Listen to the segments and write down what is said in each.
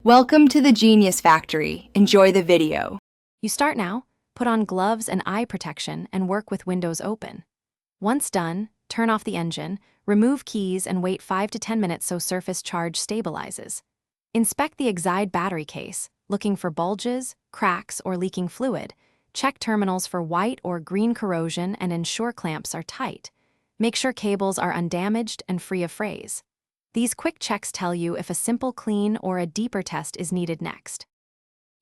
Welcome to the Genius Factory. Enjoy the video. You start now, put on gloves and eye protection, and work with windows open. Once done, turn off the engine, remove keys, and wait 5 to 10 minutes so surface charge stabilizes. Inspect the Exide battery case, looking for bulges, cracks, or leaking fluid. Check terminals for white or green corrosion and ensure clamps are tight. Make sure cables are undamaged and free of frays. These quick checks tell you if a simple clean or a deeper test is needed next.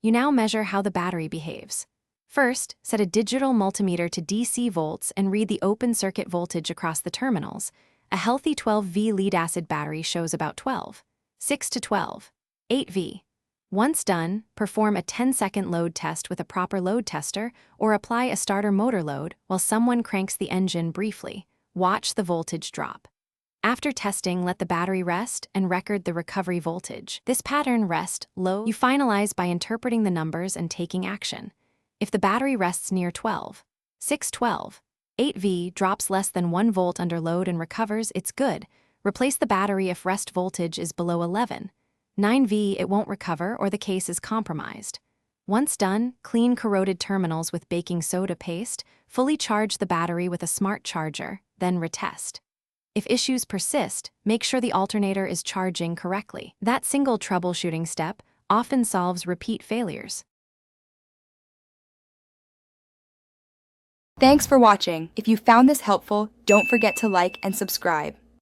You now measure how the battery behaves. First, set a digital multimeter to DC volts and read the open circuit voltage across the terminals. A healthy 12V lead-acid battery shows about 12, 6 to 12, 8V. Once done, perform a 10-second load test with a proper load tester or apply a starter motor load while someone cranks the engine briefly. Watch the voltage drop. After testing, let the battery rest and record the recovery voltage. This pattern rest, low, you finalize by interpreting the numbers and taking action. If the battery rests near 12, 6, 12, 8V, drops less than 1 volt under load and recovers, it's good. Replace the battery if rest voltage is below 11. 9V, it won't recover or the case is compromised. Once done, clean corroded terminals with baking soda paste, fully charge the battery with a smart charger, then retest. If issues persist, make sure the alternator is charging correctly. That single troubleshooting step often solves repeat failures. Thanks for watching. If you found this helpful, don't forget to like and subscribe.